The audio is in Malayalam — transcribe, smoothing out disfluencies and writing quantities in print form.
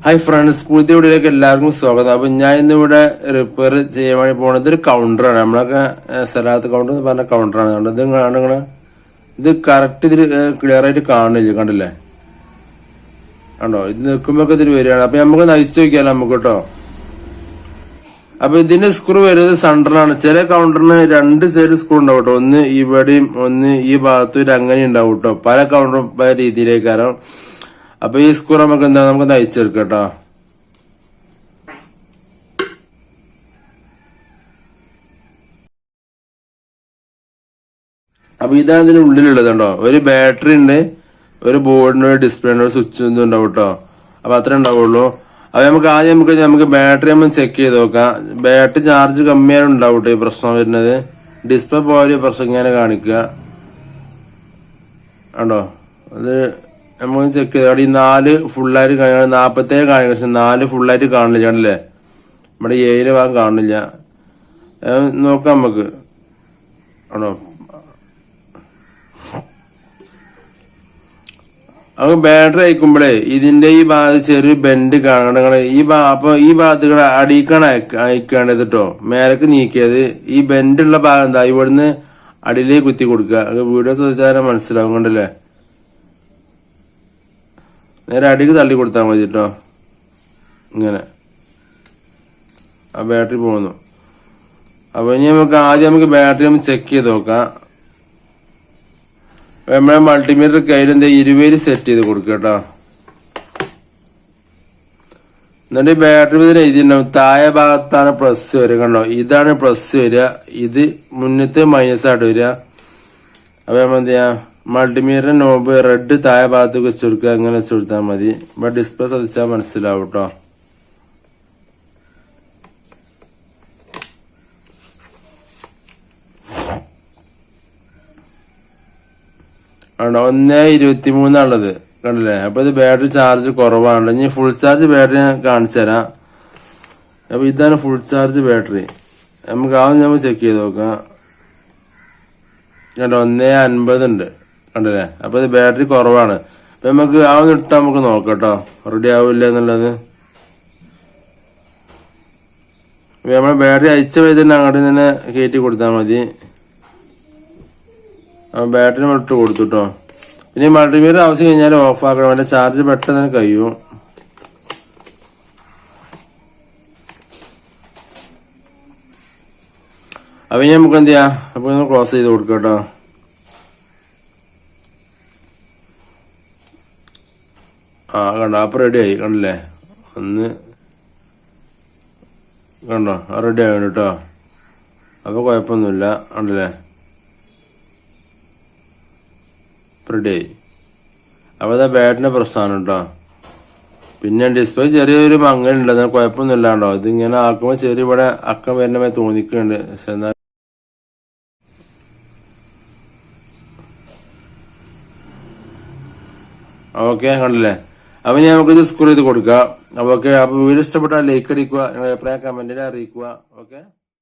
ഹായ് ഫ്രണ്ട്സ്, പുതിയ വീഡിയോയിലേക്ക് എല്ലാവർക്കും സ്വാഗതം. അപ്പൊ ഞാൻ ഇന്നിവിടെ റിപ്പയർ ചെയ്യാൻ വേണ്ടി പോണത് ഒരു കൗണ്ടറാണ്. നമ്മളൊക്കെ സലാത്ത് കൗണ്ടർ എന്ന് പറഞ്ഞ കൗണ്ടറാണ്. കണ്ടത് ഇത് കാണുക, ഇത് കറക്റ്റ് ഇതിൽ ക്ലിയർ ആയിട്ട് കാണില്ല, കണ്ടില്ലേ? കണ്ടോ, ഇത് നിൽക്കുമ്പോ ഇതിൽ വരികയാണ്. അപ്പൊ നമുക്ക് നയിച്ചു നോക്കിയാലോ നമുക്ക് കേട്ടോ. അപ്പൊ ഇതിന്റെ സ്ക്രൂ വരുന്നത് സെൻട്രലാണ്. ചില കൗണ്ടറിന് രണ്ട് സൈഡ് സ്ക്രൂ ഉണ്ടാവും കേട്ടോ. ഒന്ന് ഇവിടെയും ഒന്ന് ഈ ഭാഗത്തും അങ്ങനെ ഉണ്ടാവും കേട്ടോ. പല കൗണ്ടറും പല രീതിയിലേക്കാരോ. അപ്പൊ ഈ സ്ക്രൂ നമുക്ക് നമുക്ക് നയിച്ചെടുക്കാം കേട്ടോ. അപ്പൊ ഇതാണ് ഇതിന്റെ ഉള്ളിലുള്ളത് കേട്ടോ. ഒരു ബാറ്ററി ഉണ്ട്, ഒരു ബോർഡിന് ഒരു ഡിസ്പ്ലേ ഉണ്ട്, ഒരു സ്വിച്ച് ഉണ്ടാവും കേട്ടോ. അപ്പൊ അത്ര ഉണ്ടാവുള്ളൂ. അപ്പൊ നമുക്ക് ബാറ്ററി നമ്മൾ ചെക്ക് ചെയ്ത് നോക്കാം. ബാറ്ററി ചാർജ് കമ്മിയാണ് ഉണ്ടാവും കേട്ടോ. ഈ പ്രശ്നം വരുന്നത് ഡിസ്പ്ലേ പോലെ പ്രശ്നം ഇങ്ങനെ കാണിക്കുക കണ്ടോ. അത് നമുക്ക് ചെക്ക് ചെയ്ത് അവിടെ ഈ 4 ഫുള്ളായിട്ട് കാണിക്കണം, 47 കാണിക്കണം. പക്ഷെ 4 ഫുള്ളായിട്ട് കാണില്ല കണ്ടില്ലേ? നമ്മുടെ 7 ഭാഗം കാണില്ല. നോക്കാം നമുക്ക് ആണോ. നമുക്ക് ബാറ്ററി അയക്കുമ്പോഴേ ഇതിന്റെ ഈ ഭാഗത്ത് ചെറിയ ബെൻഡ് കാണണം. അപ്പൊ ഈ ഭാഗത്ത് അടിക്കാണ് അയക്കേണ്ടത് കേട്ടോ. മേലേക്ക് നീക്കിയത് ഈ ബെൻഡുള്ള ഭാഗം എന്താ ഇവിടുന്ന് അടിയിലേക്ക് കുത്തി കൊടുക്കുക. വീഡിയോ ശ്രദ്ധിച്ചാൽ മനസ്സിലാവും കണ്ടല്ലേ. നേരെ അടിക്ക് തള്ളി കൊടുത്താൽ മതി കേട്ടോ. ഇങ്ങനെ ആ ബാറ്ററി പോകുന്നു. അപ്പൊ ഇനി നമുക്ക് ബാറ്ററി ചെക്ക് ചെയ്ത് നോക്കാം. നമ്മളെ മൾട്ടിമീറ്റർ കയ്യിൽ 20 സെറ്റ് ചെയ്ത് കൊടുക്കുക കേട്ടോ. എന്നിട്ട് ബാറ്ററി എഴുതിണ്ടാവും താഴെ ഭാഗത്താണ് പ്ലസ് വരിക കണ്ടോ. ഇതാണ് പ്ലസ് വരിക, ഇത് മുന്നത്തെ മൈനസ് ആയിട്ട് വരിക. അപ്പൊ നമ്മൾ എന്ത് ചെയ്യാ, മൾട്ടിമീറ്റർ നോബ് റെഡ് താഴെ ഭാഗത്തേക്ക് വെച്ച് കൊടുക്കുക. അങ്ങനെ വെച്ച് കൊടുത്താൽ മതി. ഇപ്പൊ ഡിസ്പ്ലേ ശ്രദ്ധിച്ചാൽ മനസ്സിലാവും കേട്ടോ. കണ്ടോ 1.23 കണ്ടില്ലേ. അപ്പൊ ഇത് ബാറ്ററി ചാർജ് കുറവാണ്. ഇനി ഫുൾ ചാർജ് ബാറ്ററി ഞാൻ കാണിച്ചു തരാം. അപ്പൊ ഇതാണ് ഫുൾ ചാർജ് ബാറ്ററി. നമുക്ക് നമ്മൾ ചെക്ക് ചെയ്ത് നോക്കാം. കണ്ടോ 1.50 ഉണ്ട് കണ്ടില്ലേ. അപ്പൊ ഇത് ബാറ്ററി കുറവാണ്. അപ്പൊ നമുക്ക് ഇട്ടാ നമുക്ക് നോക്കാം കേട്ടോ, റെഡി ആവില്ല എന്നുള്ളത്. നമ്മളെ ബാറ്ററി അയച്ച വഴി തന്നെ അങ്ങോട്ട് തന്നെ കയറ്റി കൊടുത്താൽ മതി. ബാറ്ററി നമ്മൾ ഇട്ട് കൊടുത്തു കേട്ടോ. പിന്നെ മൾട്ടിമീറ്റർ ആവശ്യം കഴിഞ്ഞാൽ ഓഫ് ആക്കണം. അതിന്റെ ചാർജ് പെട്ടെന്ന് തന്നെ കഴിയും. അപ്പൊ ഇനി നമുക്ക് എന്ത് ചെയ്യാം, അപ്പൊ ക്ലോസ് ചെയ്ത് കൊടുക്കാം കേട്ടോ. കണ്ടോ അപ്പൊ റെഡി ആയി കണ്ടില്ലേ. ഒന്ന് കണ്ടോ റെഡി ആയി കേട്ടോ. അപ്പൊ കുഴപ്പമൊന്നുമില്ല കണ്ടില്ലേ, റെഡി ആയി. അപ്പൊ അതാ ബാറ്റിന്റെ പ്രശ്നമാണ് കേട്ടോ. പിന്നെ ഡിസ്പ്ലേ ചെറിയൊരു മങ്ങലുണ്ട്, എന്നാൽ കുഴപ്പമൊന്നും ഇല്ലാണ്ടോ. ഇതിങ്ങനെ ആക്കുമ്പോൾ ചെറിയ ഇവിടെ അക്കം വരുന്നമായി തോന്നിക്കുന്നുണ്ട്. പക്ഷെ എന്നാൽ ഓക്കെ കണ്ടില്ലേ. അപ്പൊ ഞാൻ നമുക്കിത് സ്ക്രൂ ചെയ്ത് കൊടുക്കാം. അപ്പൊ ഓക്കെ. അപ്പൊ വീഡിയോ ഇഷ്ടപ്പെട്ടാൽ ലൈക്ക് അടിക്കുക, നിങ്ങളുടെ അഭിപ്രായം കമന്റിൽ അറിയിക്കുക. ഓക്കെ.